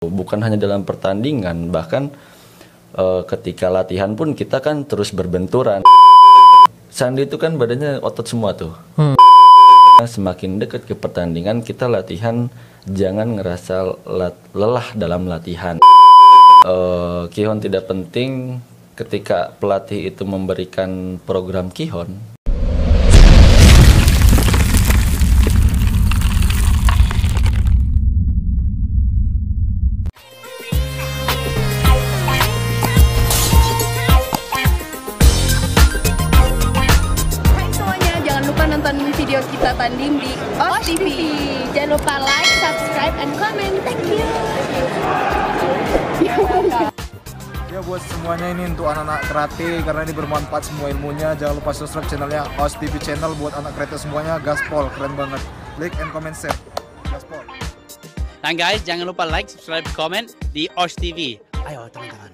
Bukan hanya dalam pertandingan, bahkan ketika latihan pun kita kan terus berbenturan. Sandi itu kan badannya otot semua tuh. Semakin dekat ke pertandingan kita latihan jangan ngerasa lelah dalam latihan. Kihon tidak penting ketika pelatih itu memberikan program Kihon. Nonton video kita tanding di OS TV. Jangan lupa like, subscribe, and comment. Thank you. Ya buat semuanya ini untuk anak-anak karate karena ini bermanfaat semua ilmunya. Jangan lupa subscribe channelnya OS TV channel buat anak karate semuanya. Gaspol keren banget. Like and comment share. Gaspol. Dan guys jangan lupa like, subscribe, comment di OS TV. Ayo teman-teman.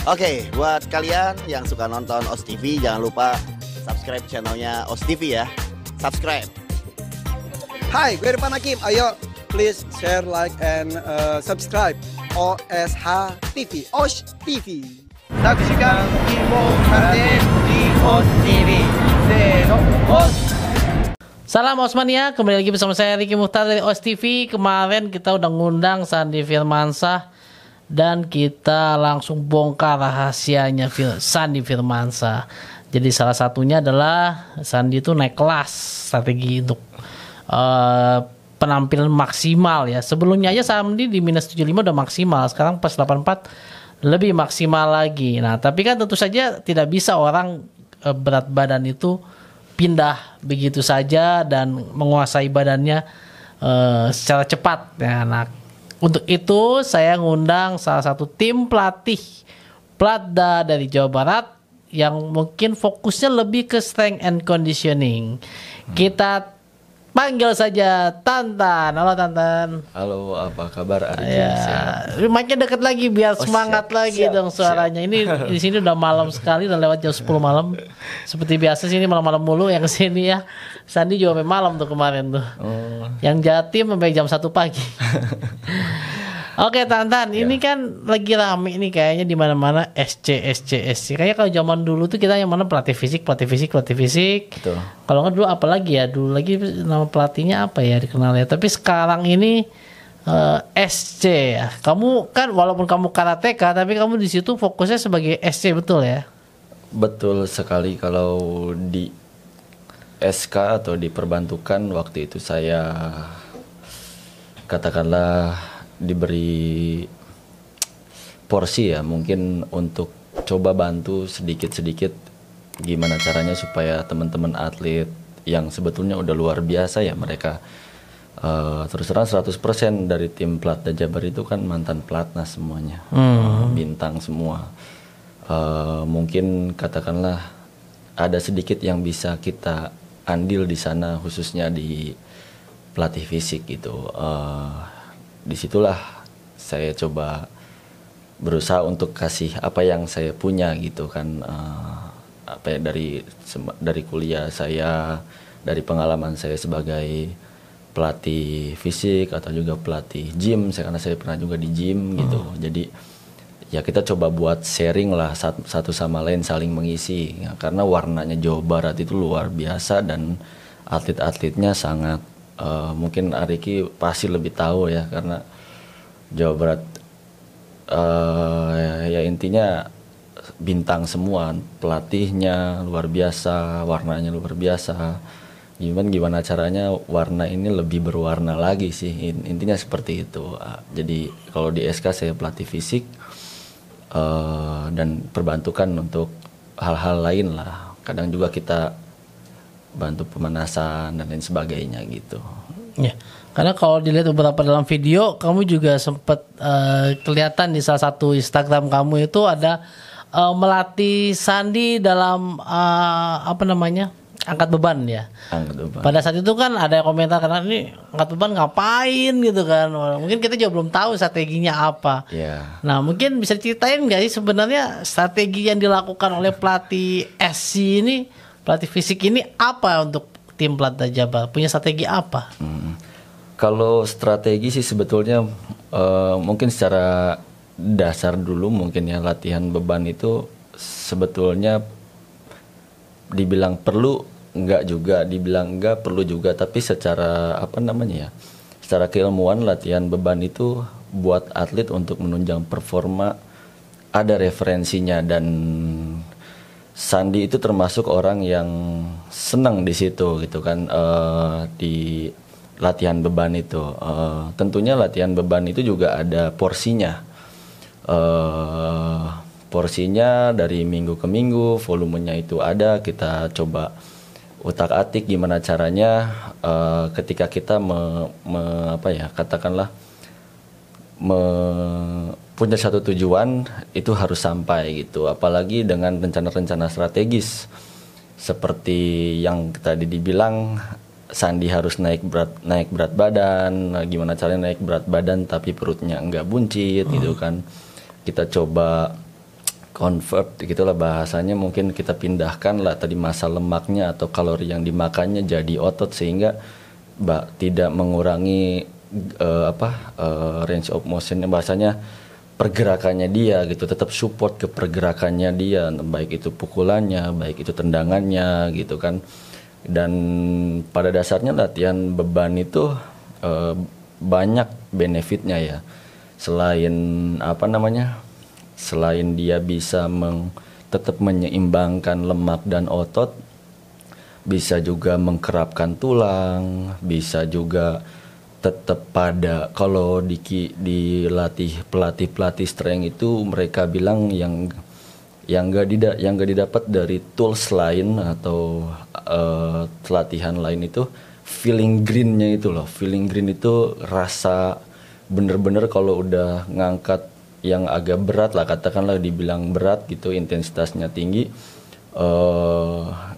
Oke, buat kalian yang suka nonton OS TV jangan lupa subscribe channelnya OS TV ya. Subscribe. Hai, gue Irfan Hakim. Ayo, please share, like, and subscribe OSH TV. OS TV. Saksikan info karate di OS TV. Seno, OS. Salam Osmania, kembali lagi bersama saya Ricky Muhtar dari OS TV. Kemarin kita udah ngundang Sandi Firmansyah dan kita langsung bongkar rahasianya Sandi Firmansyah. Jadi salah satunya adalah Sandi itu naik kelas strategi untuk penampilan maksimal ya. Sebelumnya aja Sandi di minus 75 udah maksimal, sekarang pas 84 lebih maksimal lagi. Nah tapi kan tentu saja tidak bisa orang berat badan itu pindah begitu saja dan menguasai badannya secara cepat ya. Nah untuk itu saya ngundang salah satu tim pelatih Platda dari Jawa Barat yang mungkin fokusnya lebih ke strength and conditioning. Kita panggil saja Tantan. Halo Tantan. Halo, apa kabar Ari? Ya, mic-nya deket lagi biar semangat siap, lagi siap, dong suaranya. Ini di sini udah malam sekali, udah lewat jam 10 malam. Seperti biasa sini malam-malam mulu yang kesini ya. Sandi juga sampai malam tuh kemarin tuh. Yang Jatim sampai jam 1 pagi. Oke Tantan, ini kan lagi rame nih kayaknya di mana-mana SC. Kayaknya kalau zaman dulu tuh kita yang mana pelatih fisik. Betul. Kalau nggak dulu apa lagi ya? Dulu lagi nama pelatihnya apa ya dikenal ya. Tapi sekarang ini SC ya. Kamu kan walaupun kamu karateka, tapi kamu di situ fokusnya sebagai SC betul ya? Betul sekali. Kalau di SK atau di perbantukan waktu itu saya katakanlah diberi porsi ya mungkin untuk coba bantu sedikit-sedikit gimana caranya supaya teman-teman atlet yang sebetulnya udah luar biasa ya mereka terus terang 100% dari tim Platda Jabar itu kan mantan pelatnas semuanya, bintang semua. Mungkin katakanlah ada sedikit yang bisa kita andil di sana khususnya di pelatih fisik gitu. Disitulah saya coba berusaha untuk kasih apa yang saya punya gitu kan, apa ya, dari kuliah saya, dari pengalaman saya sebagai pelatih fisik atau juga pelatih gym, karena saya pernah juga di gym gitu. Jadi ya kita coba buat sharing lah satu sama lain, saling mengisi ya, karena warnanya Jawa Barat itu luar biasa dan atlet-atletnya sangat mungkin Ariki pasti lebih tahu ya karena Jawa Barat ya intinya bintang semua, pelatihnya luar biasa, warnanya luar biasa. Gimana caranya warna ini lebih berwarna lagi sih, intinya seperti itu. Jadi kalau di SK saya pelatih fisik dan perbantukan untuk hal-hal lain lah. Kadang juga kita bantu pemanasan dan lain sebagainya gitu. Ya, karena kalau dilihat beberapa dalam video, kamu juga sempat kelihatan di salah satu Instagram kamu itu ada melatih Sandi dalam angkat beban ya. Angkat beban. Pada saat itu kan ada komentar karena ini angkat beban ngapain gitu kan. Mungkin kita juga belum tahu strateginya apa. Yeah. Nah mungkin bisa ceritain nggak sih sebenarnya strategi yang dilakukan oleh pelatih SC ini, pelatih fisik ini apa untuk tim Platda Jabar? Punya strategi apa? Kalau strategi sih sebetulnya mungkin secara dasar dulu mungkin ya, latihan beban itu sebetulnya dibilang perlu enggak juga, dibilang enggak perlu juga, tapi secara apa namanya ya, secara keilmuan latihan beban itu buat atlet untuk menunjang performa ada referensinya, dan Sandi itu termasuk orang yang senang di situ gitu kan, di latihan beban itu. Tentunya latihan beban itu juga ada porsinya. Porsinya dari minggu ke minggu, volumenya itu ada, kita coba utak-atik gimana caranya ketika kita katakanlah punya satu tujuan itu harus sampai gitu, apalagi dengan rencana-rencana strategis seperti yang tadi dibilang Sandi harus naik berat badan, gimana caranya naik berat badan tapi perutnya enggak buncit gitu kan. Kita coba convert gitulah bahasanya, mungkin kita pindahkan lah tadi massa lemaknya atau kalori yang dimakannya jadi otot, sehingga tidak mengurangi range of motionnya, bahasanya pergerakannya dia gitu, tetap support ke pergerakannya dia, baik itu pukulannya, baik itu tendangannya gitu kan. Dan pada dasarnya latihan beban itu banyak benefitnya ya, selain selain dia bisa tetap menyeimbangkan lemak dan otot, bisa juga mengkerapkan tulang, bisa juga tetap pada, kalau dilatih pelatih strength itu mereka bilang yang gak didapat dari tools lain atau latihan lain itu feeling greennya itu loh. Feeling green itu rasa bener-bener kalau udah ngangkat yang agak berat lah, katakanlah dibilang berat gitu, intensitasnya tinggi,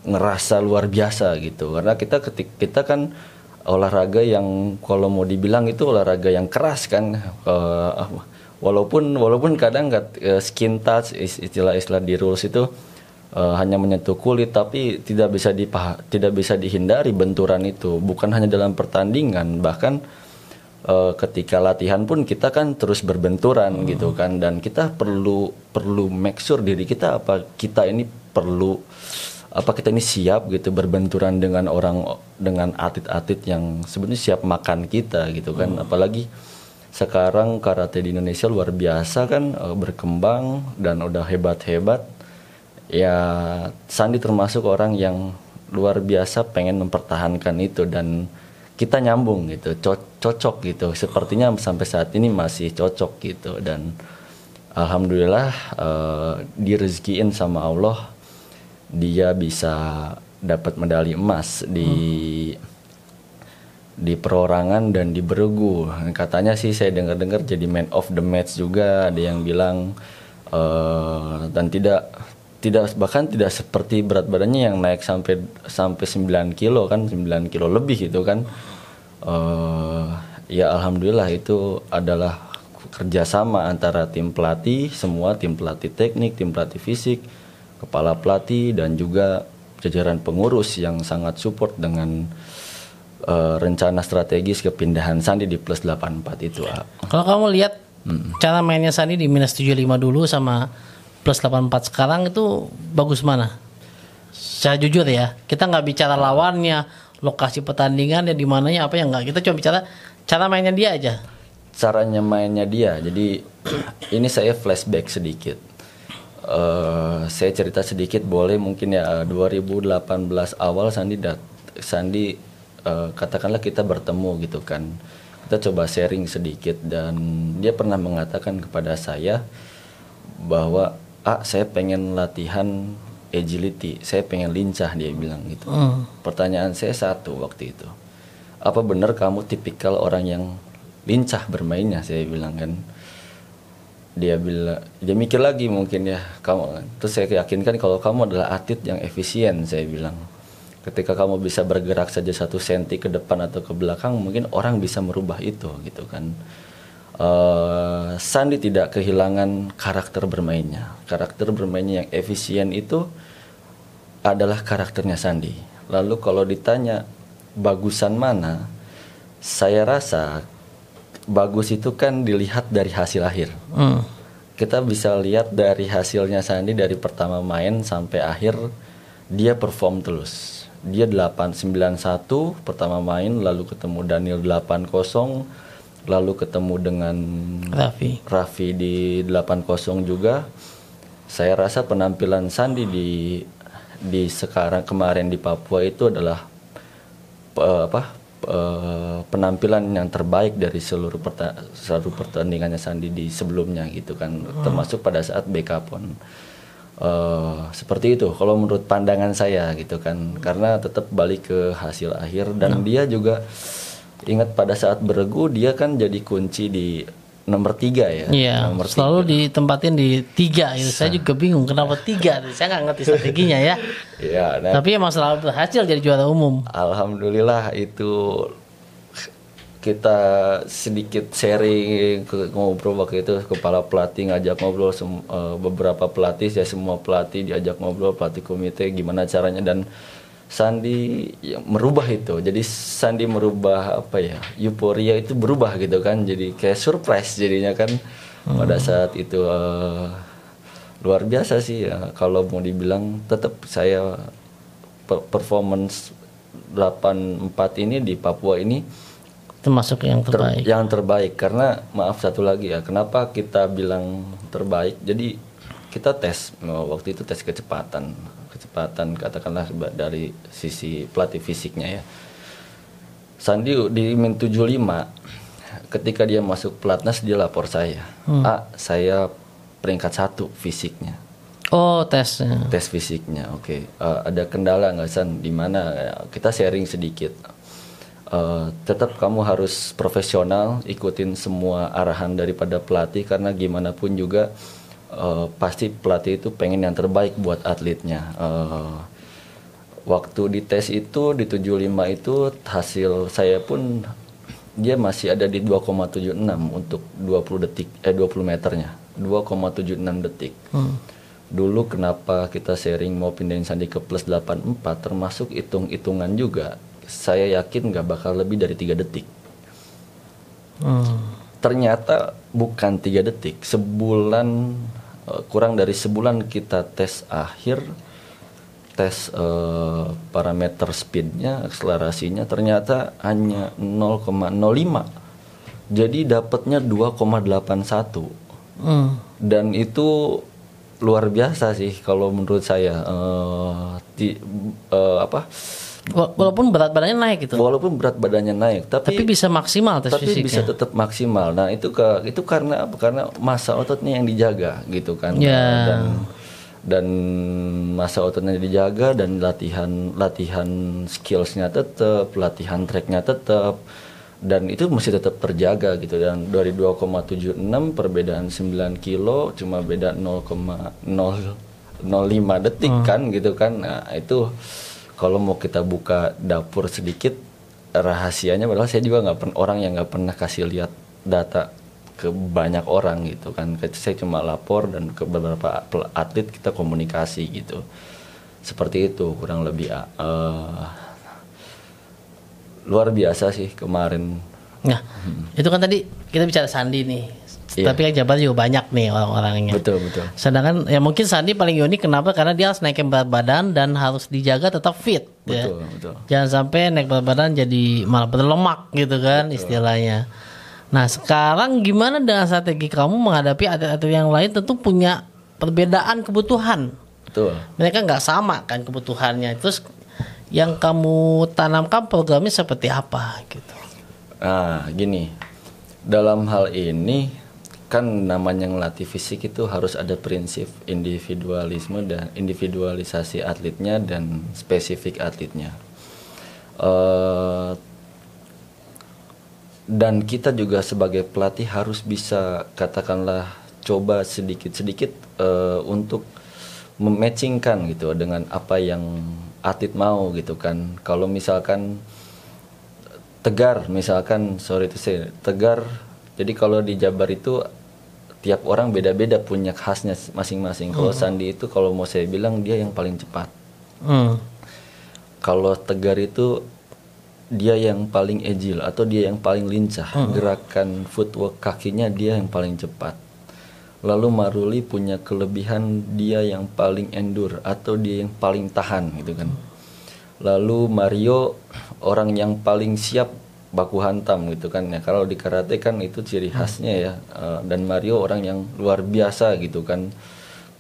ngerasa luar biasa gitu. Karena kita kan olahraga yang kalau mau dibilang itu olahraga yang keras kan, walaupun kadang skin touch, istilah di rules itu hanya menyentuh kulit, tapi tidak bisa dihindari benturan itu, bukan hanya dalam pertandingan, bahkan ketika latihan pun kita kan terus berbenturan gitu kan. Dan kita perlu make sure diri kita kita ini siap gitu berbenturan dengan atlet-atlet yang sebenarnya siap makan kita gitu kan. Apalagi sekarang karate di Indonesia luar biasa kan, berkembang dan udah hebat-hebat ya. Sandi termasuk orang yang luar biasa pengen mempertahankan itu, dan kita nyambung gitu, cocok gitu, sepertinya sampai saat ini masih cocok gitu. Dan alhamdulillah direzekiin sama Allah, dia bisa dapat medali emas di perorangan dan di beregu. Katanya sih saya dengar jadi man of the match juga, ada yang bilang, dan bahkan tidak seperti berat badannya yang naik sampai 9 kilo kan, 9 kilo lebih gitu kan. Ya alhamdulillah itu adalah kerjasama antara tim pelatih semua, tim pelatih teknik, tim pelatih fisik, kepala pelatih, dan juga jajaran pengurus yang sangat support dengan rencana strategis kepindahan Sandi di plus 84 itu. Kalau kamu lihat cara mainnya Sandi di minus 75 dulu sama plus 84 sekarang, itu bagus mana? Saya jujur ya, kita nggak bicara lawannya, lokasi pertandingan ya di mananya apa yang nggak, kita cuma bicara cara mainnya dia aja. Caranya mainnya dia. Jadi ini saya flashback sedikit. Saya cerita sedikit boleh mungkin ya. 2018 awal Sandi katakanlah kita bertemu gitu kan. Kita coba sharing sedikit, dan dia pernah mengatakan kepada saya bahwa saya pengen latihan agility, saya pengen lincah, dia bilang gitu. Pertanyaan saya satu waktu itu, apa benar kamu tipikal orang yang lincah bermainnya? Saya bilang kan. Dia mikir lagi mungkin ya, terus saya yakinkan kalau kamu adalah atlet yang efisien, saya bilang. Ketika kamu bisa bergerak saja 1 senti ke depan atau ke belakang, mungkin orang bisa merubah itu gitu kan. Sandi tidak kehilangan karakter bermainnya. Karakter bermainnya yang efisien itu adalah karakternya Sandi. Lalu kalau ditanya bagusan mana, Saya rasa bagus itu kan dilihat dari hasil akhir. Kita bisa lihat dari hasilnya Sandi dari pertama main sampai akhir dia perform terus. Dia 891 pertama main, lalu ketemu Daniel 80, lalu ketemu dengan Raffi di 80 juga. Saya rasa penampilan Sandi di sekarang kemarin di Papua itu adalah penampilan yang terbaik dari seluruh pertandingannya Sandi di sebelumnya gitu kan, termasuk pada saat BK pon. Seperti itu kalau menurut pandangan saya gitu kan, karena tetap balik ke hasil akhir dan dia juga ingat pada saat beregu dia kan jadi kunci di nomor 3 ya. Iya, nomor selalu 3. ditempatin di 3 gitu. Saya juga bingung kenapa 3. Saya nggak ngerti strateginya ya. Iya, nah, tapi emang selalu berhasil jadi juara umum. Alhamdulillah itu kita sedikit sharing ngobrol waktu itu, kepala pelatih ngajak ngobrol beberapa pelatih, saya semua pelatih diajak ngobrol, pelatih komite gimana caranya, dan Sandi ya, merubah itu. Jadi Sandi merubah euforia itu berubah gitu kan, jadi kayak surprise jadinya kan pada saat itu. Luar biasa sih ya, kalau mau dibilang tetap saya performance 84 ini di Papua ini termasuk yang terbaik. Yang terbaik karena maaf satu lagi ya, kenapa kita bilang terbaik? Jadi kita tes waktu itu tes kecepatan katakanlah dari sisi pelatih fisiknya ya. Sandi di min 75 ketika dia masuk pelatnas dia lapor saya, saya peringkat 1 fisiknya. Oh, tesnya. Tes fisiknya, oke. Ada kendala nggak San? Di mana? Kita sharing sedikit. Tetap kamu harus profesional, ikutin semua arahan daripada pelatih karena gimana pun juga pasti pelatih itu pengen yang terbaik buat atletnya. Waktu di tes itu di 75 itu hasil saya pun dia masih ada di 2,76 untuk 20 meternya. 2,76 detik. Dulu kenapa kita sharing mau pindahin Sandi ke plus 84 termasuk hitung-hitungan juga. Saya yakin nggak bakal lebih dari 3 detik. Ternyata bukan 3 detik. Sebulan, kurang dari sebulan kita tes akhir, tes parameter speednya, akselerasinya ternyata hanya 0,05. Jadi dapatnya 2,81. Dan itu luar biasa sih kalau menurut saya. Walaupun berat badannya naik gitu. Walaupun berat badannya naik, tapi bisa maksimal tes fisiknya. Tapi bisa tetap maksimal. Nah, itu karena apa? Karena massa ototnya yang dijaga gitu kan. Yeah. Dan massa ototnya dijaga dan latihan skillsnya tetap, latihan tracknya tetap, dan itu masih tetap terjaga gitu. Dan dari 2,76 perbedaan 9 kilo cuma beda 0,005 detik kan gitu kan. Nah, itu kalau mau kita buka dapur sedikit rahasianya, padahal saya juga orang yang nggak pernah kasih lihat data ke banyak orang gitu kan. Saya cuma lapor dan ke beberapa atlet kita komunikasi gitu. Seperti itu kurang lebih. Luar biasa sih kemarin. Nah, itu kan tadi kita bicara Sandi nih. Iya. Tapi kan Jabar juga banyak nih orang-orangnya. Betul. Sedangkan ya mungkin Sandi paling unik kenapa? Karena dia harus naikin berat badan dan harus dijaga tetap fit. Betul. Jangan sampai naik berat badan jadi malah berlemak gitu kan istilahnya. Nah, sekarang gimana dengan strategi kamu menghadapi atlet-atlet yang lain? Tentu punya perbedaan kebutuhan. Betul. Mereka nggak sama kan kebutuhannya. Terus yang kamu tanamkan programnya seperti apa gitu? Nah, gini. Dalam hal ini kan namanya ngelatih fisik itu harus ada prinsip individualisme dan individualisasi atletnya dan spesifik atletnya. Dan kita juga sebagai pelatih harus bisa katakanlah coba sedikit-sedikit untuk mematchingkan gitu dengan apa yang atlet mau gitu kan. Kalau misalkan Tegar misalkan, Tegar, jadi kalau di Jabar itu tiap orang beda-beda punya khasnya masing-masing. Kalau Sandi itu kalau mau saya bilang dia yang paling cepat. Kalau Tegar itu dia yang paling agile atau dia yang paling lincah, gerakan footwork kakinya dia yang paling cepat. Lalu Maruli punya kelebihan dia yang paling endure atau dia yang paling tahan gitu kan. Lalu Mario orang yang paling siap baku hantam gitu kan ya. Kalau di karate kan itu ciri khasnya ya. Dan Mario orang yang luar biasa gitu kan,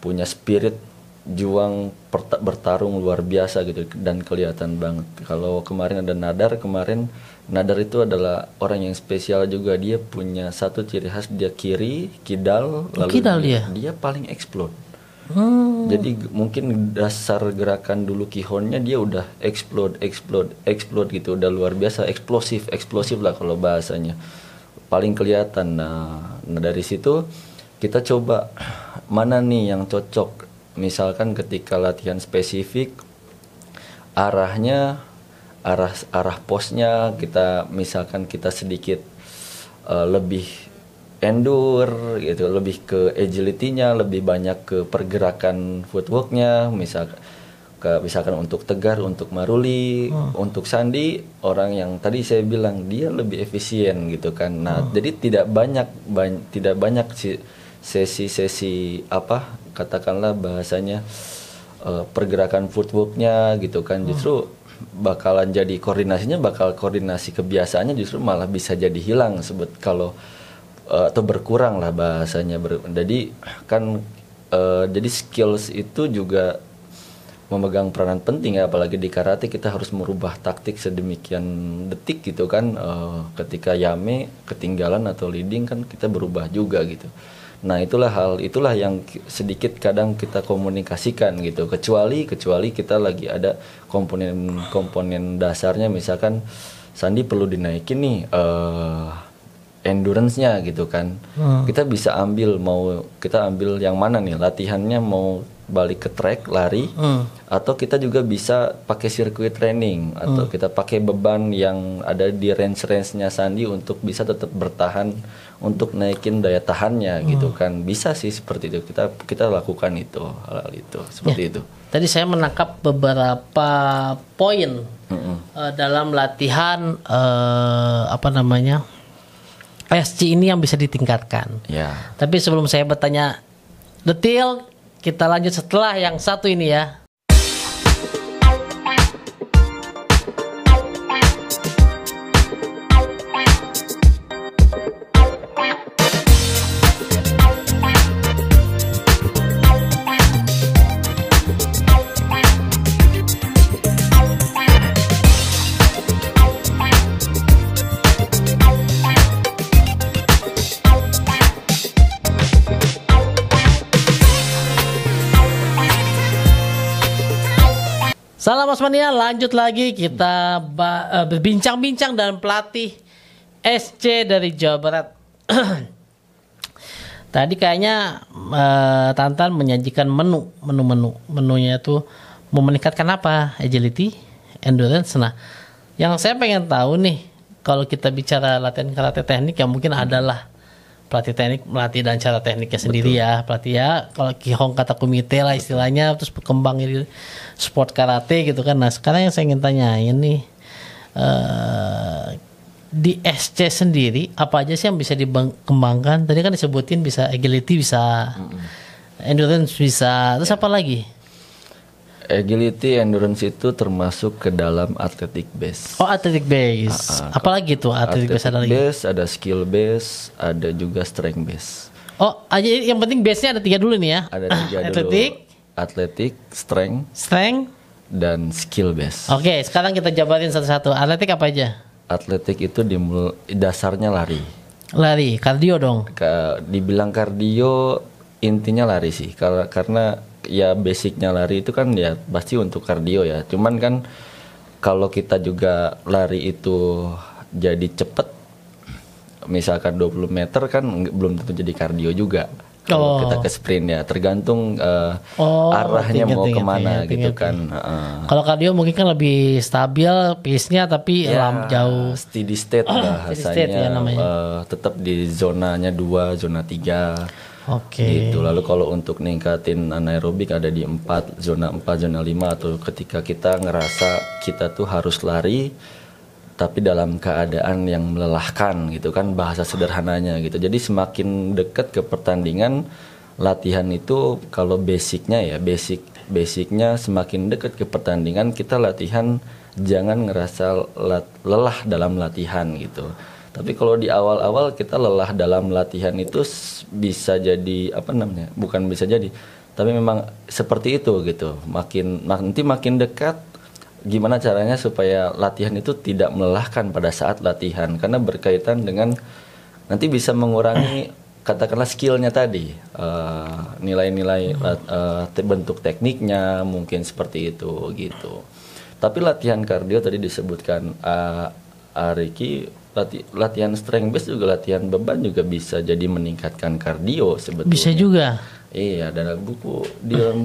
punya spirit juang bertarung luar biasa gitu dan kelihatan banget. Kalau kemarin ada Nadar itu adalah orang yang spesial juga. Dia punya satu ciri khas, dia kiri kidal, lalu dia paling explode. Jadi mungkin dasar gerakan dulu Kihonnya dia udah explode gitu, udah luar biasa, eksplosif lah kalau bahasanya, paling kelihatan. Nah dari situ kita coba mana nih yang cocok. Misalkan ketika latihan spesifik arah posnya kita misalkan kita sedikit lebih endure gitu, lebih ke agility-nya, lebih banyak ke pergerakan footwork-nya, misalkan untuk Tegar, untuk Maruli, untuk Sandi, orang yang tadi saya bilang dia lebih efisien gitu kan. Nah, jadi tidak banyak sesi katakanlah bahasanya pergerakan footwork-nya gitu kan, justru bakalan jadi koordinasi kebiasaannya justru malah bisa jadi hilang atau berkurang lah bahasanya. Jadi kan jadi skills itu juga memegang peranan penting ya, apalagi di karate kita harus merubah taktik sedemikian detik gitu kan. Ketika Yame ketinggalan atau leading kan kita berubah juga gitu. Nah itulah yang sedikit kadang kita komunikasikan gitu, kecuali kita lagi ada komponen dasarnya, misalkan Sandi perlu dinaikin nih endurance-nya gitu kan. Kita bisa ambil yang mana nih latihannya, mau balik ke track lari atau kita juga bisa pakai sirkuit training atau kita pakai beban yang ada di range-nya Sandi untuk bisa tetap bertahan, untuk naikin daya tahannya gitu kan. Bisa sih seperti itu, kita lakukan hal itu seperti itu. Tadi saya menangkap beberapa poin dalam latihan SC ini yang bisa ditingkatkan. Tapi sebelum saya bertanya detail, kita lanjut setelah yang satu ini ya. Salam Osmania, lanjut lagi kita berbincang-bincang dengan pelatih SC dari Jawa Barat. Tadi kayaknya Tantan menyajikan menunya itu mau meningkatkan apa? Agility, endurance. Nah, yang saya pengen tahu nih, kalau kita bicara latihan karate teknik yang mungkin adalah pelatih teknik melatih dan cara tekniknya sendiri. Betul. Ya pelatih ya, kalau Kihong kata komite lah istilahnya, terus berkembang di sport karate gitu kan. Nah sekarang yang saya ingin tanyain nih, di SC sendiri apa aja sih yang bisa dikembangkan? Tadi kan disebutin bisa agility, bisa endurance, bisa, terus apa lagi? Agility, endurance itu termasuk ke dalam athletic base. Oh, athletic base. Apalagi tuh athletic base ada lagi? Ada skill base, ada juga strength base. Oh, aja yang penting base-nya ada 3 dulu nih ya. Ada 3 dulu. Athletic, strength, dan skill base. Oke, sekarang kita jabarin satu-satu. Athletic apa aja? Athletic itu dasarnya lari. Lari, kardio dong. Dibilang kardio, intinya lari sih. Karena ya basicnya lari itu kan ya pasti untuk kardio ya. Cuman kan kalau kita juga lari itu jadi cepet, misalkan 20 meter kan belum tentu jadi kardio juga. Kalau kita ke sprint ya tergantung arahnya mau kemana gitu kan. Kalau kardio mungkin kan lebih stabil pace-nya tapi jauh. Steady state bahasanya, tetap di zonanya 2, zona 3. Gitu. Lalu kalau untuk ningkatin anaerobik ada di 4, zona 4, zona 5, atau ketika kita ngerasa kita tuh harus lari tapi dalam keadaan yang melelahkan gitu kan, bahasa sederhananya gitu. Jadi semakin dekat ke pertandingan, latihan itu kalau basicnya semakin dekat ke pertandingan, kita latihan jangan ngerasa lelah dalam latihan gitu. Tapi kalau di awal-awal kita lelah dalam latihan itu bisa jadi bukan bisa jadi, tapi memang seperti itu gitu. Nanti makin dekat, gimana caranya supaya latihan itu tidak melelahkan pada saat latihan, karena berkaitan dengan nanti bisa mengurangi katakanlah skillnya tadi, nilai-nilai bentuk tekniknya mungkin seperti itu gitu. Tapi latihan kardio tadi disebutkan Ariki, latihan strength base juga, latihan beban juga bisa jadi meningkatkan kardio sebetulnya. Bisa juga. Iya, dalam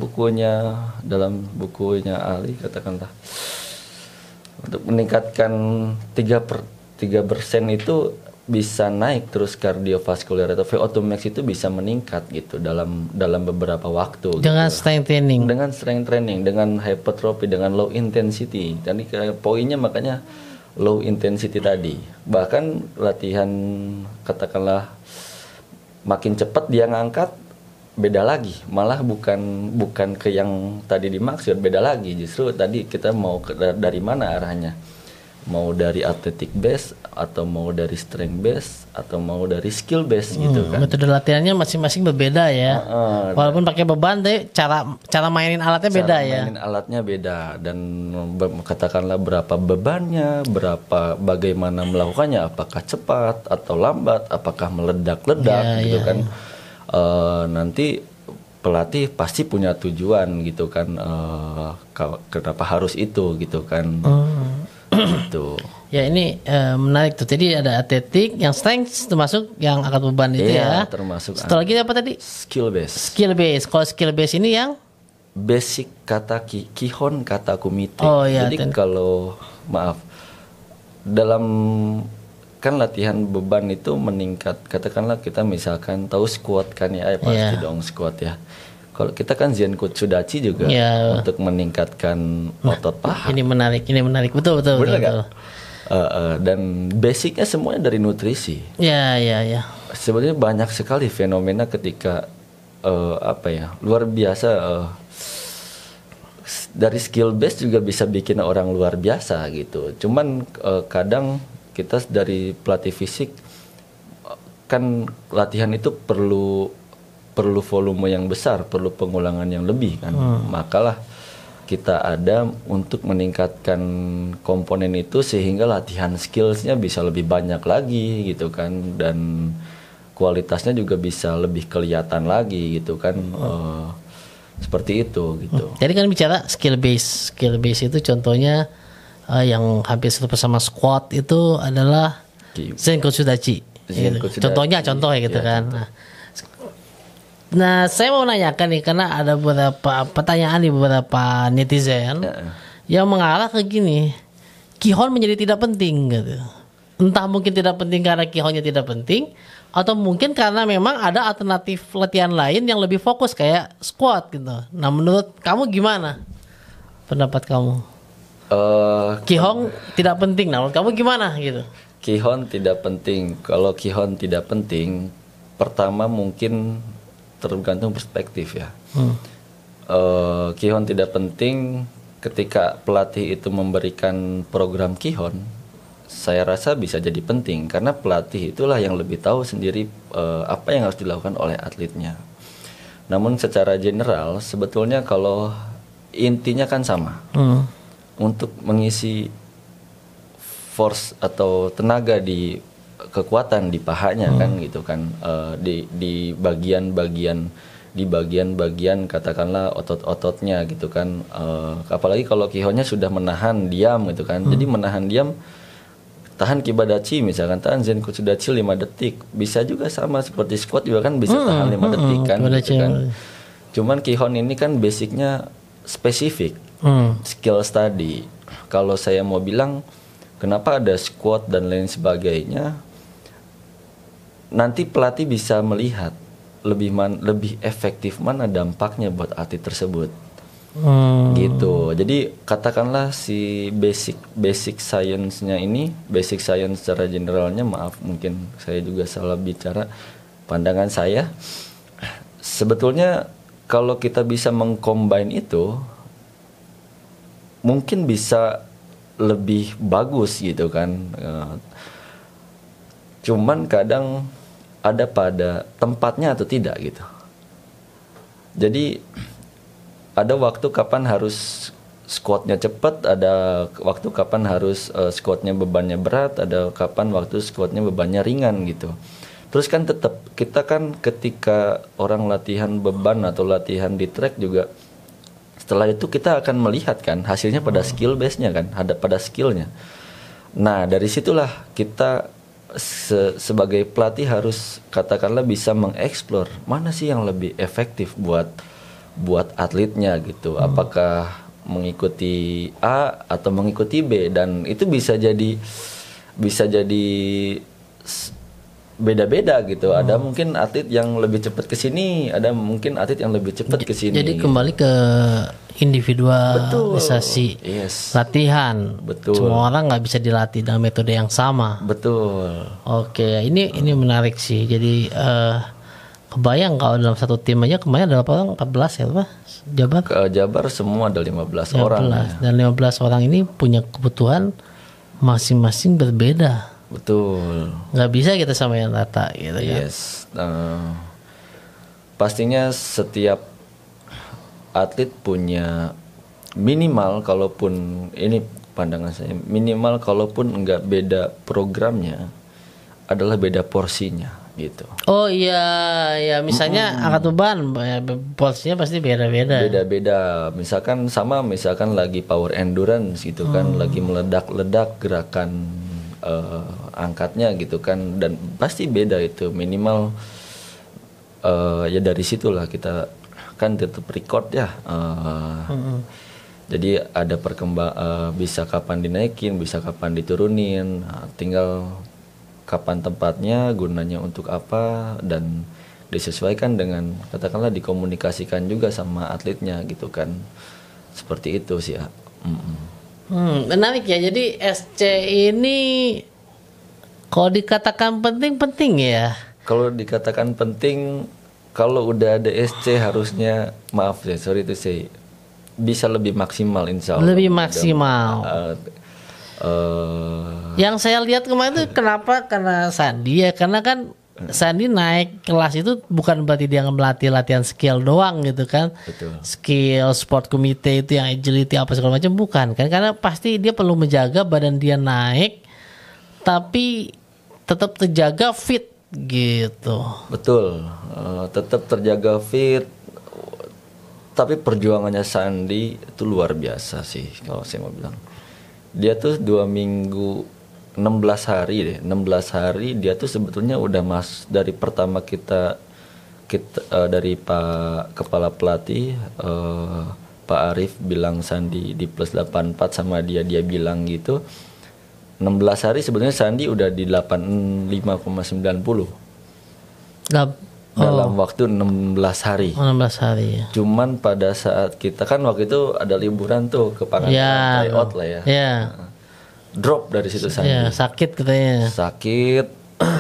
bukunya Ali katakanlah untuk meningkatkan 3% itu bisa naik terus kardiovaskuler atau VO2 max itu bisa meningkat gitu dalam beberapa waktu. Dengan gitu. strength training. Dengan strength training, dengan hypertrophy, dengan low intensity. Jadi poinnya makanya low intensity tadi. Bahkan latihan katakanlah makin cepat dia ngangkat, beda lagi. Malah bukan ke yang tadi dimaksud, beda lagi. Justru tadi kita mau dari mana arahnya? Mau dari athletic base atau mau dari strength base atau mau dari skill base gitu kan. Metode latihannya masing-masing berbeda ya. Walaupun pakai beban, tapi cara mainin alatnya beda ya. Mainin alatnya beda, dan katakanlah berapa bebannya, bagaimana melakukannya, apakah cepat atau lambat, apakah meledak-ledak gitu kan. Nanti pelatih pasti punya tujuan gitu kan, kenapa harus itu gitu kan. Gitu. Ya ini menarik tuh. Jadi ada atletik, yang strength termasuk yang angkat beban itu ya. Termasuk. Setelah lagi apa tadi? Skill base. Skill base. Kalau skill base ini yang basic kata kihon kata kumite. Oh, iya, jadi kalau dalam kan latihan beban itu meningkat. Katakanlah kita misalkan tahu squat kan ya, pasti dong squat ya. Kalau kita kan Zenkutsu Dachi juga untuk meningkatkan otot paha. Ini menarik. Betul. Benar. Dan basicnya semuanya dari nutrisi. Ya. Sebenarnya banyak sekali fenomena ketika luar biasa. Dari skill base juga bisa bikin orang luar biasa gitu. Cuman kadang kita dari pelatih fisik kan latihan itu perlu volume yang besar, perlu pengulangan yang lebih kan. Makalah kita ada untuk meningkatkan komponen itu sehingga latihan skillsnya bisa lebih banyak lagi gitu kan, dan kualitasnya juga bisa lebih kelihatan lagi gitu kan. Seperti itu gitu. Jadi kan bicara skill base itu contohnya yang hampir sama squat itu adalah Zenkutsu Dachi. Contohnya gitu kan. Nah, saya mau nanyakan nih, karena ada beberapa pertanyaan di beberapa netizen yang mengarah ke gini, kihon menjadi tidak penting gitu. Entah mungkin tidak penting karena kihonnya tidak penting, atau mungkin karena memang ada alternatif latihan lain yang lebih fokus kayak squat gitu. Nah, menurut kamu gimana pendapat kamu? Kihon tidak penting, nah menurut kamu gimana gitu? Kihon tidak penting. Kalau kihon tidak penting, pertama mungkin tergantung perspektif ya. Kihon tidak penting ketika pelatih itu memberikan program kihon, saya rasa bisa jadi penting karena pelatih itulah yang lebih tahu sendiri apa yang harus dilakukan oleh atletnya. Namun secara general sebetulnya kalau intinya kan sama. Untuk mengisi force atau tenaga di kekuatan di pahanya kan gitu kan, di bagian-bagian katakanlah otot-ototnya gitu kan, apalagi kalau kihonnya sudah menahan diam gitu kan. Jadi menahan diam, tahan kibadachi misalkan, tahan Zenkutsu Dachi 5 detik, bisa juga sama seperti squat juga kan bisa tahan 5 detik kan gitu kan. Cuman kihon ini kan basicnya spesifik, skill study. Kalau saya mau bilang kenapa ada squat dan lain sebagainya, nanti pelatih bisa melihat lebih efektif mana dampaknya buat atlet tersebut. gitu. Jadi katakanlah si basic science-nya ini, basic science secara generalnya, maaf mungkin saya juga salah bicara, pandangan saya sebetulnya kalau kita bisa mengcombine itu mungkin bisa lebih bagus gitu kan. Cuman kadang ada pada tempatnya atau tidak gitu. Jadi ada waktu kapan harus squatnya cepat, ada waktu kapan harus squatnya bebannya berat, ada kapan waktu squatnya bebannya ringan gitu. Terus kan tetap kita kan ketika orang latihan beban atau latihan di track juga, setelah itu kita akan melihat kan hasilnya pada skill base-nya kan, ada pada skillnya. Nah dari situlah kita sebagai pelatih harus katakanlah bisa mengeksplor mana sih yang lebih efektif buat atletnya gitu. Apakah mengikuti A atau mengikuti B, dan itu bisa jadi beda-beda gitu. Ada mungkin atlet yang lebih cepat ke sini, ada mungkin atlet yang lebih cepat ke sini. Jadi kembali ke individualisasi latihan. Betul. Semua orang nggak bisa dilatih dengan metode yang sama. Betul. Oke, ini menarik sih. Jadi kebayang kalau dalam satu tim aja kemarin ada berapa orang? 14 ya Pak? Jabar? Ke Jabar semua ada 15 orang. Ya. Dan 15 orang ini punya kebutuhan masing-masing berbeda. Betul. Nggak bisa kita samain rata gitu ya. Yes. Pastinya setiap atlet punya minimal, kalaupun ini pandangan saya, minimal kalaupun nggak beda programnya adalah beda porsinya gitu. Oh iya, ya misalnya angkat beban porsinya pasti beda-beda. Beda-beda. Misalkan lagi power endurance gitu kan, lagi meledak-ledak gerakan angkatnya gitu kan, dan pasti beda itu minimal. Ya dari situlah kita kan tetap record ya. Jadi ada bisa kapan dinaikin, bisa kapan diturunin. Tinggal kapan tempatnya, gunanya untuk apa, dan disesuaikan dengan katakanlah dikomunikasikan juga sama atletnya gitu kan. Seperti itu sih ya. Menarik ya. Jadi SC ini kalau dikatakan penting ya. Kalau dikatakan penting, kalau udah ada SC harusnya, maaf ya, sorry to say, bisa lebih maksimal insya Allah. Lebih maksimal. Yang saya lihat kemarin itu kenapa? Karena Sandi ya, karena kan Sandi naik kelas itu bukan berarti dia melatih latihan skill doang gitu kan. Betul. Skill sport komite itu yang agility apa segala macam bukan kan, karena pasti dia perlu menjaga badan dia naik tapi tetap terjaga fit gitu. Betul, tetap terjaga fit. Tapi perjuangannya Sandi itu luar biasa sih kalau saya mau bilang. Dia tuh 2 minggu 16 hari deh, 16 hari dia tuh sebetulnya udah dari pertama kita dari Pak Kepala Pelatih Pak Arif bilang Sandi di plus 84 sama dia bilang gitu. 16 hari sebetulnya Sandi udah di 85,90 dalam waktu 16 hari. 16 hari ya. Cuman pada saat kita kan waktu itu ada liburan tuh ke Pangandaran, tryout lah ya. Drop dari situ Sandi. Ya, sakit katanya. Sakit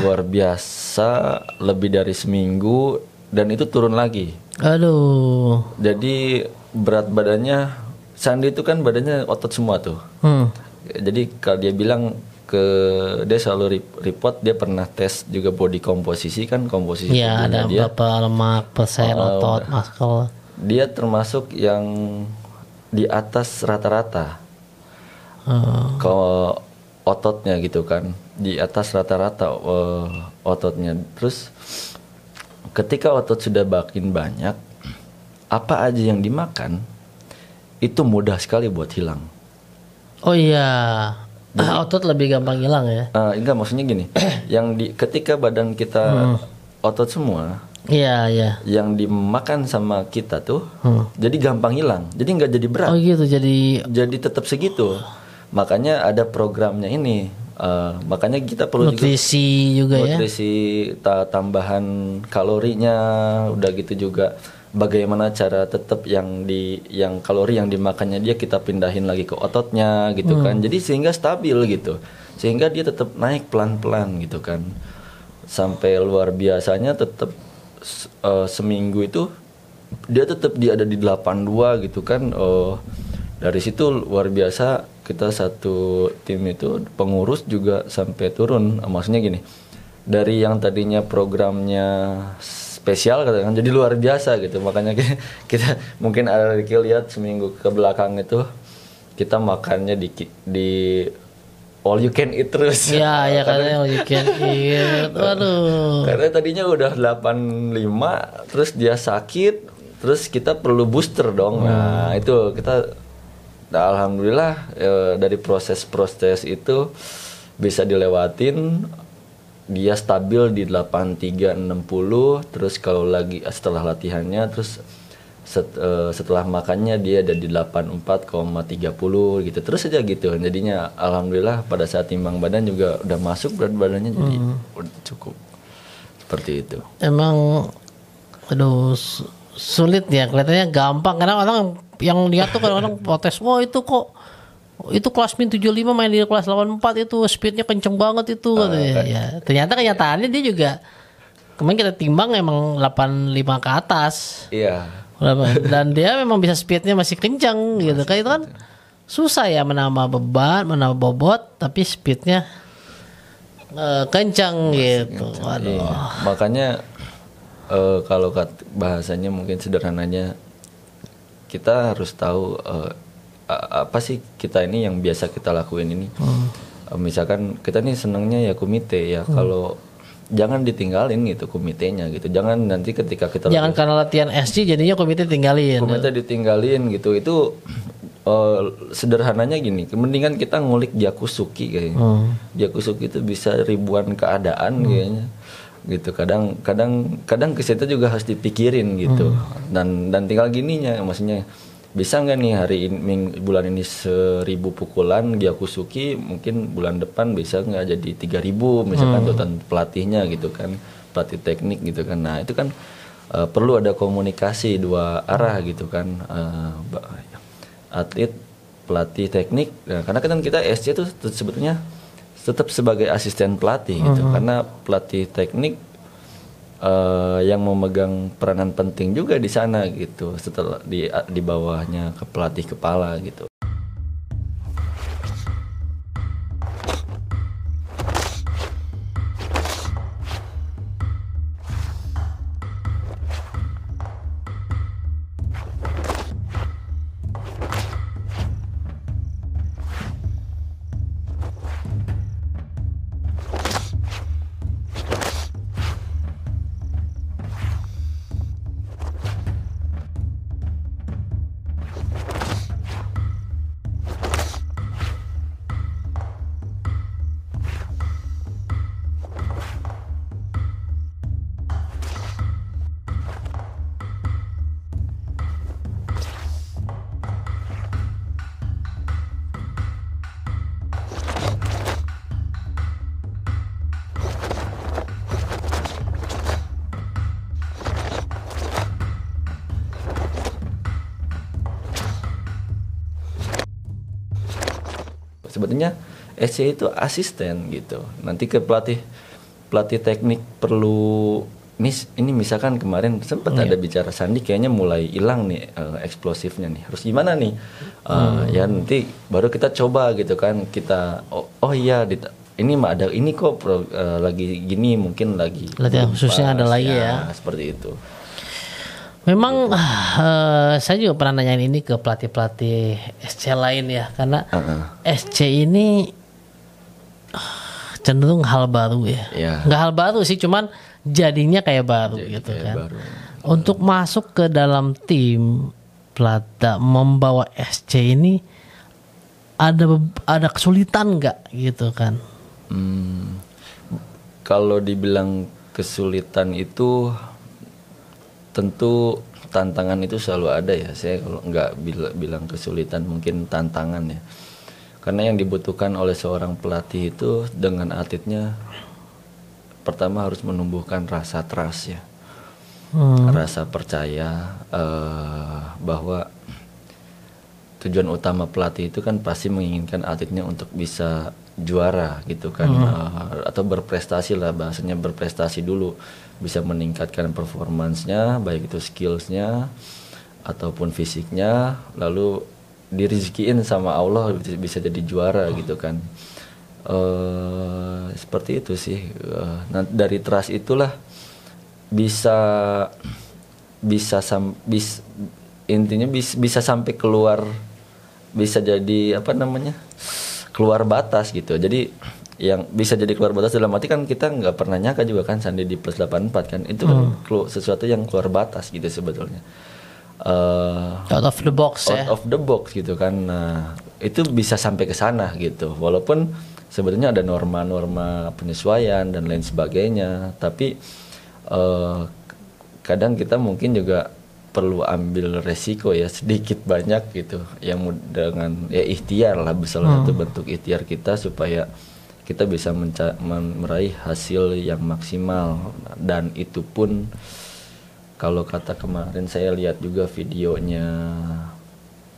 luar biasa, lebih dari seminggu, dan itu turun lagi. Aduh. Jadi berat badannya, Sandi itu kan badannya otot semua tuh. Jadi kalau dia bilang dia selalu report, dia pernah tes juga body komposisi kan, komposisi ya, ada dia, berapa lemak persen otot muscle. Dia termasuk yang di atas rata-rata. Kalau ototnya gitu kan, di atas rata-rata ototnya. Terus ketika otot sudah makin banyak, apa aja yang dimakan itu mudah sekali buat hilang. Oh iya. Otot lebih gampang hilang ya? Enggak, maksudnya gini, ketika badan kita otot semua, iya. yang dimakan sama kita tuh, jadi gampang hilang, jadi nggak jadi berat. Oh gitu, jadi tetap segitu. Makanya ada programnya ini, Makanya kita perlu nutrisi juga ya. Nutrisi, tambahan kalorinya, udah gitu juga bagaimana cara tetap yang kalori yang dimakannya dia kita pindahin lagi ke ototnya gitu kan. Jadi sehingga stabil gitu. Sehingga dia tetap naik pelan-pelan gitu kan. Sampai luar biasanya tetap seminggu itu dia tetap ada di 82 gitu kan. Dari situ luar biasa, kita satu tim itu pengurus juga sampai turun. Maksudnya gini, dari yang tadinya programnya spesial katakan jadi luar biasa gitu. Makanya kita mungkin ada lihat seminggu ke belakang itu kita makannya di all you can eat terus. Iya, katanya all you can eat. Waduh. Karena tadinya udah 85 terus dia sakit, terus kita perlu booster dong. Nah, itu kita alhamdulillah dari proses itu bisa dilewatin, dia stabil di 83-60, terus kalau lagi setelah latihannya, terus setelah makannya dia ada di 84,30 gitu, terus aja gitu. Jadinya alhamdulillah pada saat timbang badan juga udah masuk berat badannya, jadi udah cukup seperti itu. Emang aduh sulit ya, kelihatannya gampang karena orang yang lihat tuh kadang-kadang protes, wah itu kok itu kelas min 75 main di kelas 84 itu speednya kenceng banget itu katanya. Ya, ternyata kenyataannya dia juga kemarin kita timbang emang 85 ke atas. Iya. Dan dia memang bisa speednya masih kenceng gitu kan. Itu kan susah ya menambah beban, menambah bobot tapi speednya kenceng gitu. Waduh. Iya. Makanya kalau bahasanya mungkin sederhananya, kita harus tahu apa sih kita ini yang biasa kita lakuin ini. Misalkan kita nih senangnya ya komite ya, kalau jangan ditinggalin gitu komitenya gitu. Jangan nanti ketika kita jangan karena latihan SG jadinya komite tinggalin. Komite ditinggalin gitu. Itu sederhananya gini, mendingan kita ngulik Jakusuki kayaknya. Jakusuki itu bisa ribuan keadaan kayaknya. Gitu, kadang ke situ juga harus dipikirin gitu. Dan tinggal gininya, maksudnya bisa nggak nih bulan ini 1000 pukulan Gyakusuki, mungkin bulan depan bisa nggak jadi 3000 misalkan tuntutan pelatihnya gitu kan, pelatih teknik gitu kan. Nah itu kan perlu ada komunikasi dua arah gitu kan, atlet pelatih teknik. Nah, karena kan kita SC itu sebetulnya tetap sebagai asisten pelatih gitu, karena pelatih teknik yang memegang peranan penting juga di sana gitu, setelah di bawahnya ke pelatih kepala gitu. Sebetulnya SC itu asisten gitu. Nanti ke pelatih teknik perlu ini misalkan kemarin sempat ada bicara Sandi kayaknya mulai hilang nih eksplosifnya nih. Harus gimana nih? Ya nanti baru kita coba gitu kan. Kita iya ini mah ada ini kok lagi gini, mungkin lagi latihan khususnya ada lagi ya. Seperti itu. Memang saya juga pernah nanyain ini ke pelatih-pelatih SC lain ya, karena SC ini cenderung hal baru ya. Nggak hal baru sih, cuman jadinya kayak baru gitu kayak kan. Baru. Untuk masuk ke dalam tim Plata membawa SC ini ada kesulitan nggak gitu kan? Kalau dibilang kesulitan itu tentu tantangan itu selalu ada ya. Saya kalau nggak bilang kesulitan, mungkin tantangan ya. Karena yang dibutuhkan oleh seorang pelatih itu dengan atletnya, pertama harus menumbuhkan rasa trust ya, rasa percaya bahwa tujuan utama pelatih itu kan pasti menginginkan atletnya untuk bisa juara gitu kan, atau berprestasi lah, bahasanya berprestasi dulu, bisa meningkatkan performansnya, baik itu skillsnya ataupun fisiknya, lalu dirizikiin sama Allah bisa jadi juara gitu kan. Seperti itu sih. Nah, dari trust itulah intinya bisa sampai keluar, bisa jadi keluar batas gitu. Jadi yang bisa jadi keluar batas dalam arti kan kita nggak pernah nyangka juga kan Sandi di plus 84 kan, itu kan sesuatu yang keluar batas gitu sebetulnya. Out of the box out of the box gitu kan. Nah, itu bisa sampai ke sana gitu, walaupun sebetulnya ada norma-norma penyesuaian dan lain sebagainya, tapi kadang kita mungkin juga perlu ambil resiko ya, sedikit banyak gitu, yang dengan ya ikhtiar lah, salah satu bentuk ikhtiar kita supaya kita bisa meraih hasil yang maksimal. Dan itu pun kalau kata kemarin saya lihat juga videonya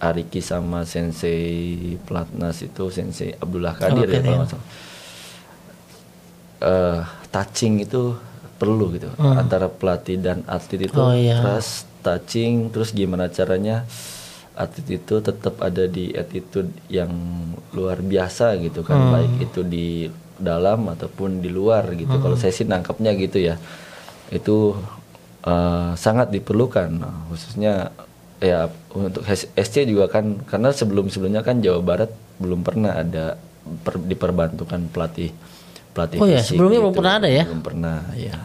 Ariki sama Sensei Platnas itu, Sensei Abdullah Kadir ya kalau nggak salah. Touching itu perlu gitu antara pelatih dan atlet itu, trust, touching, terus gimana caranya atlet itu tetap ada di attitude yang luar biasa gitu kan, baik itu di dalam ataupun di luar gitu. Kalau saya sih nangkapnya gitu ya, itu sangat diperlukan, khususnya ya untuk SC juga kan, karena sebelumnya kan Jawa Barat belum pernah ada diperbantukan pelatih oh ya, fisik sebelumnya gitu. belum pernah ada ya? Belum pernah ya.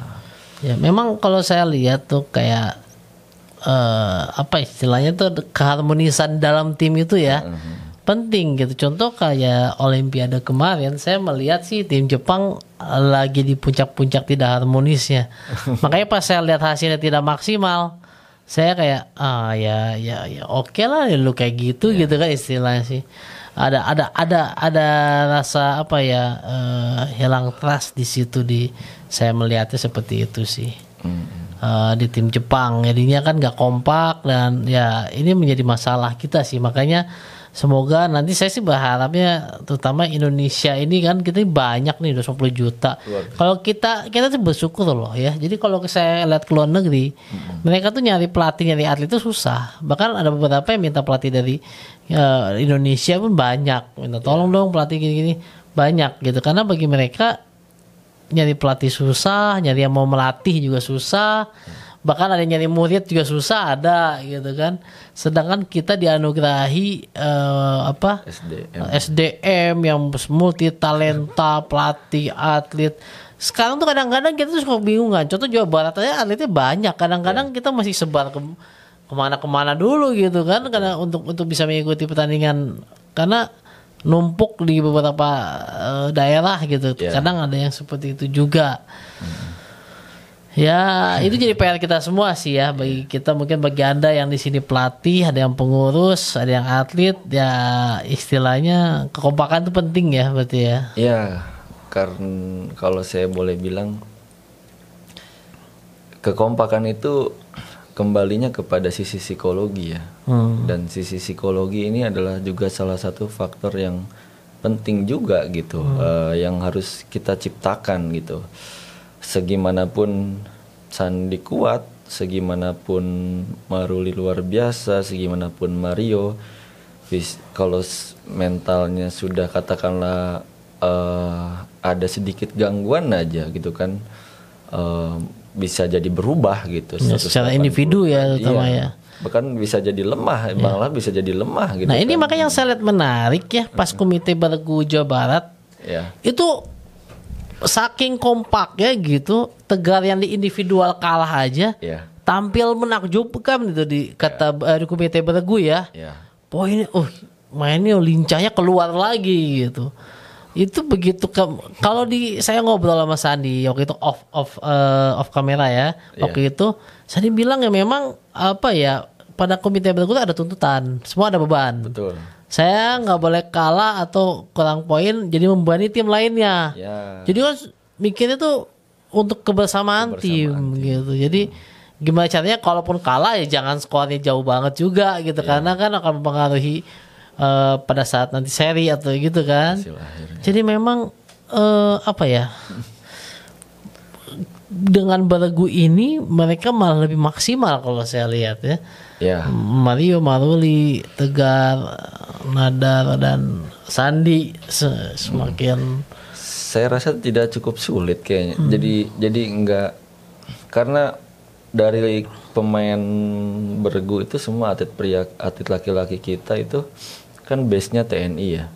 Ya memang kalau saya lihat tuh kayak apa istilahnya tuh keharmonisan dalam tim itu ya penting gitu. Contoh kayak Olimpiade kemarin, saya melihat sih tim Jepang lagi di puncak-puncak tidak harmonisnya. Makanya pas saya lihat hasilnya tidak maksimal, saya kayak ya oke lah lu kayak gitu gitu kan istilahnya sih. Ada rasa apa ya, hilang trust di situ, saya melihatnya seperti itu sih. Di tim Jepang jadinya kan gak kompak, dan ya ini menjadi masalah kita sih. Makanya semoga nanti, saya sih berharapnya terutama Indonesia ini kan kita banyak nih 20 juta. Kalau kita tuh bersyukur loh ya. Jadi kalau saya lihat ke luar negeri, mereka tuh nyari pelatih, nyari atlet itu susah. Bahkan ada beberapa yang minta pelatih dari Indonesia pun banyak. Minta tolong dong pelatih gini-gini, banyak gitu. Karena bagi mereka nyari pelatih susah, nyari yang mau melatih juga susah. Bahkan ada yang nyari murid juga susah, ada gitu kan. Sedangkan kita dianugerahi SDM yang multi talenta, pelatih, atlet. Sekarang tuh kadang-kadang kita tuh suka bingungan. Contoh Jawa Barat aja atletnya banyak. Kadang-kadang kita masih sebar kemana-kemana dulu gitu kan, karena untuk bisa mengikuti pertandingan, karena numpuk di beberapa daerah gitu. Kadang ada yang seperti itu juga. Ya itu jadi PR kita semua sih ya, bagi kita, mungkin bagi Anda yang di sini pelatih, ada yang pengurus, ada yang atlet, ya istilahnya kekompakan itu penting ya berarti ya. Ya, karena kalau saya boleh bilang, kekompakan itu kembalinya kepada sisi psikologi ya. Dan sisi psikologi ini adalah juga salah satu faktor yang penting juga gitu, yang harus kita ciptakan gitu. Segimanapun Sandi kuat, segimanapun Maruli luar biasa, segimanapun Mario, kalau mentalnya sudah katakanlah ada sedikit gangguan aja gitu kan, bisa jadi berubah gitu. Ya, secara individu ya terutama ya. Bahkan bisa jadi lemah, malah bisa jadi lemah gitu. Nah ini makanya yang saya lihat menarik ya, pas Komite Bergu Jawa Barat itu saking kompaknya gitu, Tegar yang di individual kalah aja tampil menakjubkan gitu di kata di Komite Bergu ya. Poin mainnya lincahnya keluar lagi gitu. Itu begitu kalau saya ngobrol sama Sandi waktu itu off kamera ya. Waktu itu Sandi bilang ya memang apa ya, pada Komite Bergu ada tuntutan, semua ada beban. Betul. saya nggak boleh kalah atau kurang poin jadi membebani tim lainnya. Ya. Jadi kan mikirnya tuh untuk kebersamaan tim gitu. Jadi gimana caranya kalaupun kalah ya jangan skornya jauh banget juga gitu karena kan akan mempengaruhi pada saat nanti seri atau gitu kan. Jadi memang apa ya? Dengan beregu ini mereka malah lebih maksimal kalau saya lihat ya. Ya. Mario, Maruli, Tegar, Nadar dan Sandi semakin Saya rasa tidak cukup sulit kayaknya. Jadi enggak, karena dari pemain beregu itu semua atlet pria, atlet laki-laki kita itu kan base-nya TNI ya.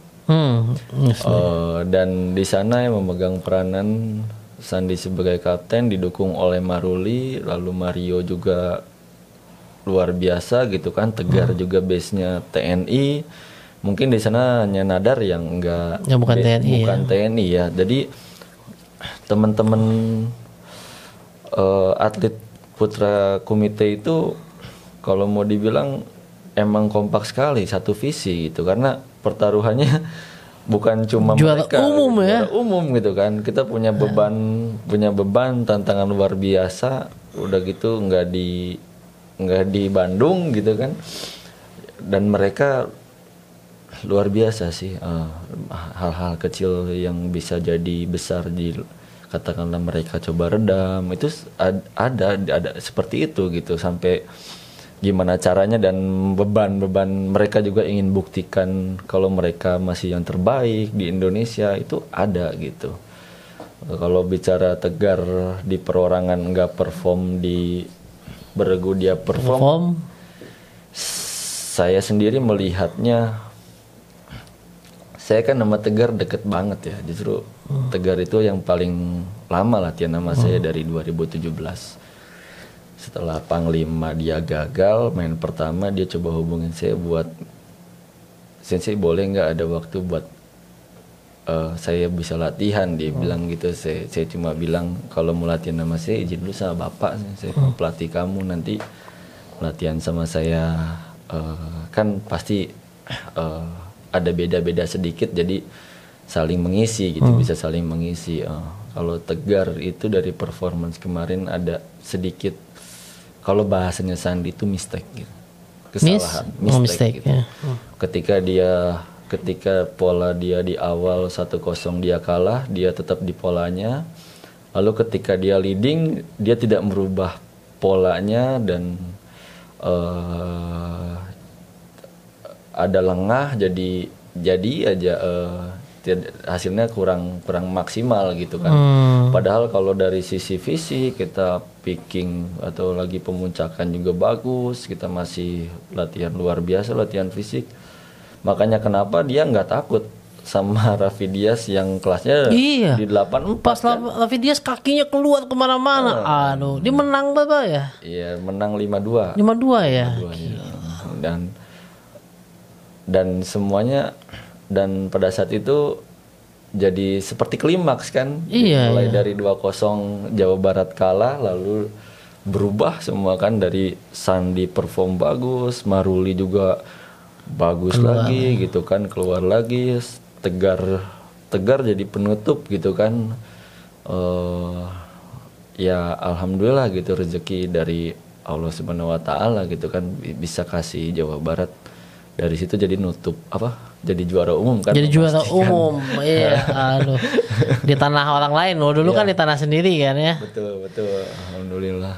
Dan di sana yang memegang peranan Sandi sebagai kapten didukung oleh Maruli, lalu Mario juga luar biasa gitu kan, Tegar juga base-nya TNI. Mungkin di sana hanya Nadar yang enggak bukan TNI bukan TNI ya. Jadi teman-teman atlet putra komite itu kalau mau dibilang emang kompak sekali, satu visi gitu, karena pertaruhannya bukan cuma juara mereka, umum ya. juara umum gitu kan. Kita punya beban tantangan luar biasa. Udah gitu nggak di Bandung gitu kan. Dan mereka luar biasa sih, hal-hal kecil yang bisa jadi besar katakanlah mereka coba redam itu ada seperti itu gitu, sampai gimana caranya dan beban mereka juga ingin buktikan kalau mereka masih yang terbaik di Indonesia itu ada gitu. Kalau bicara Tegar di perorangan nggak perform, di beregu dia perform. Saya sendiri melihatnya, saya kan nama Tegar deket banget ya, justru Tegar itu yang paling lama latihan nama saya dari 2017. Setelah Panglima dia gagal main pertama, dia coba hubungin saya buat, Sensei boleh nggak ada waktu buat saya bisa latihan, dia bilang gitu. Saya cuma bilang kalau mau latihan sama saya izin dulu sama bapak, saya pelatih kamu nanti latihan sama saya kan pasti ada beda-beda sedikit, jadi saling mengisi gitu, bisa saling mengisi. Kalau Tegar itu dari performance kemarin ada sedikit, kalau bahasanya Sandi itu mistake gitu, kesalahan, mistake gitu. Ketika pola dia di awal 1-0 dia kalah, dia tetap di polanya. Lalu ketika dia leading, dia tidak merubah polanya dan ada lengah, jadi aja hasilnya kurang maksimal gitu kan. Padahal kalau dari sisi visi kita picking atau lagi pemuncakan juga bagus, kita masih latihan luar biasa, latihan fisik. Makanya kenapa dia nggak takut sama Raffi Diaz yang kelasnya di 84 pas kan? Raffi Diaz kakinya keluar kemana-mana. Aduh, dia menang berapa ya? Iya, menang 5-2. 5-2 ya. 5-2 ya. Dan semuanya, dan pada saat itu jadi seperti klimaks kan. Mulai dari 2-0 Jawa Barat kalah, lalu berubah semua kan, dari Sandi perform bagus, Maruli juga bagus lagi gitu kan, keluar lagi, Tegar jadi penutup gitu kan. Ya alhamdulillah gitu, rezeki dari Allah Subhanahu wa taala gitu kan, bisa kasih Jawa Barat. Dari situ jadi nutup jadi juara umum kan. Jadi juara umum. Iya, aduh. Di tanah orang lain loh, dulu kan di tanah sendiri kan ya. Betul, alhamdulillah.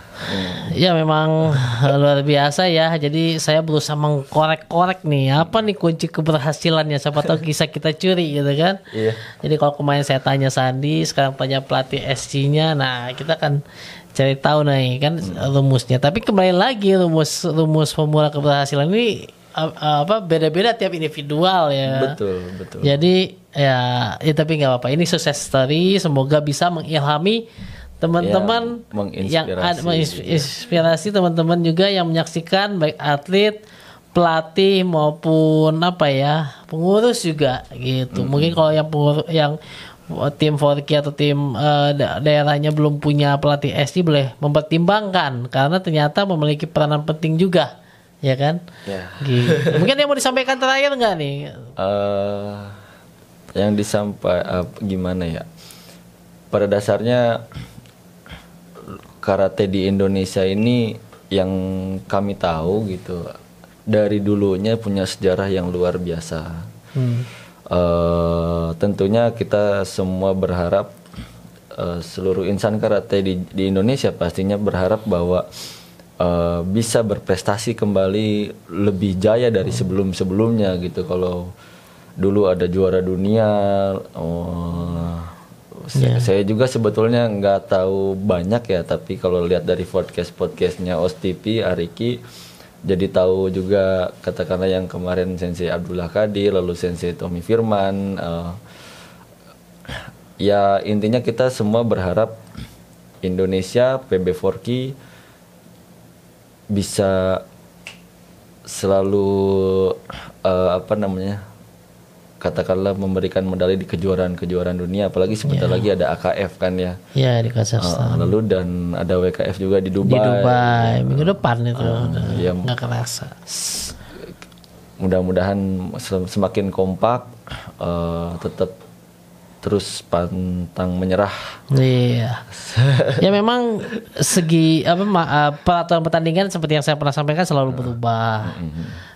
Ya memang luar biasa ya. Jadi saya berusaha mengkorek-korek nih, apa nih kunci keberhasilannya, siapa tahu bisa kita curi gitu kan. Iya. Jadi kalau kemarin saya tanya Sandi, sekarang tanya pelatih SC-nya, nah kita kan cari tahu nih kan rumusnya. Tapi kembali lagi rumus formula keberhasilan ini beda-beda tiap individual ya. Betul. Jadi ya tapi nggak apa-apa. Ini sukses story, semoga bisa mengilhami teman-teman yang menginspirasi teman-teman juga yang menyaksikan, baik atlet, pelatih maupun pengurus juga gitu. Mungkin kalau yang tim Forky atau tim daerahnya belum punya pelatih SC, boleh mempertimbangkan karena ternyata memiliki peranan penting juga ya kan? Ya. Gitu. Mungkin yang mau disampaikan terakhir nggak nih? Yang gimana ya? Pada dasarnya karate di Indonesia ini yang kami tahu gitu dari dulunya punya sejarah yang luar biasa. Tentunya kita semua berharap seluruh insan karate di Indonesia pastinya berharap bahwa bisa berprestasi kembali lebih jaya dari sebelum-sebelumnya gitu. Kalau dulu ada juara dunia, saya juga sebetulnya nggak tahu banyak ya, tapi kalau lihat dari podcastnya Os TV, Ariki, jadi tahu juga katakanlah yang kemarin Sensei Abdullah Kadi, lalu Sensei Tommy Firman. Ya intinya kita semua berharap Indonesia PB4K bisa selalu katakanlah memberikan medali di kejuaraan dunia, apalagi sebentar lagi ada AKF kan ya. Ya di Kazakhstan. Lalu dan ada WKF juga di Dubai. Di Dubai minggu depan itu ya, nggak kerasa. Mudah-mudahan semakin kompak, tetap terus pantang menyerah. Iya. Ya memang segi peraturan pertandingan seperti yang saya pernah sampaikan selalu berubah.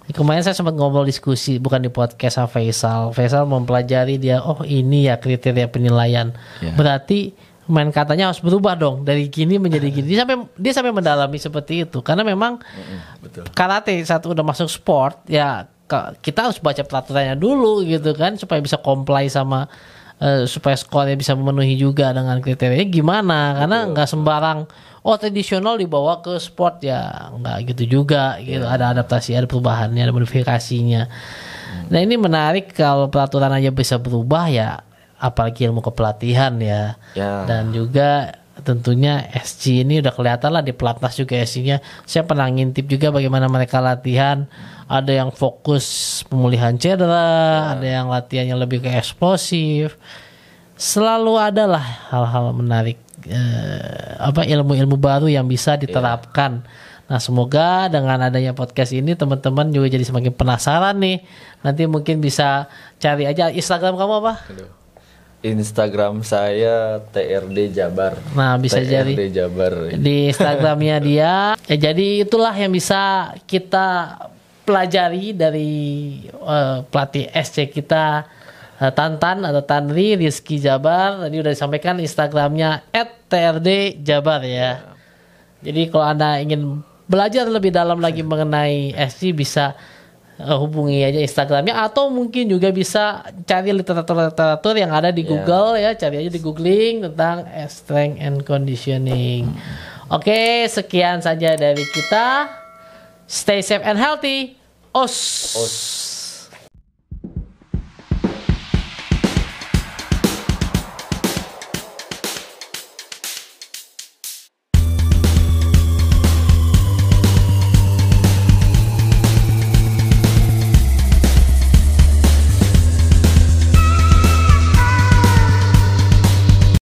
Kemarin saya sempat ngobrol diskusi bukan di podcast sama Faisal. Faisal mempelajari dia, oh ini ya kriteria penilaian. Berarti main katanya harus berubah dong dari gini menjadi gini. Dia sampai mendalami seperti itu karena memang karate satu udah masuk sport ya kita harus baca peraturannya dulu gitu kan supaya bisa comply sama supaya skornya bisa memenuhi juga dengan kriterianya gimana, karena nggak sembarang tradisional dibawa ke sport ya nggak gitu juga gitu. Ada adaptasi, ada perubahannya, ada modifikasinya. Nah ini menarik kalau peraturan aja bisa berubah ya, apalagi ilmu kepelatihan ya. Dan juga tentunya SG ini udah kelihatan lah di pelatnas juga SG-nya. Saya pernah ngintip juga bagaimana mereka latihan. Ada yang fokus pemulihan cedera, ada yang latihannya lebih ke eksplosif. Selalu adalah hal-hal menarik, ilmu-ilmu baru yang bisa diterapkan. Nah semoga dengan adanya podcast ini teman-teman juga jadi semakin penasaran nih. Nanti mungkin bisa cari aja Instagram kamu apa? Instagram saya TRD Jabar. Nah bisa jadi Jabar di Instagramnya dia. Jadi itulah yang bisa kita pelajari dari pelatih SC kita Tantan atau Tanri Rizky Jabar. Tadi udah disampaikan Instagramnya @TRD Jabar ya. Jadi kalau Anda ingin belajar lebih dalam lagi mengenai SC bisa hubungi aja Instagramnya, atau mungkin juga bisa cari literatur yang ada di Google ya, cari aja di googling tentang strength and conditioning. Oke, sekian saja dari kita. Stay safe and healthy. Os.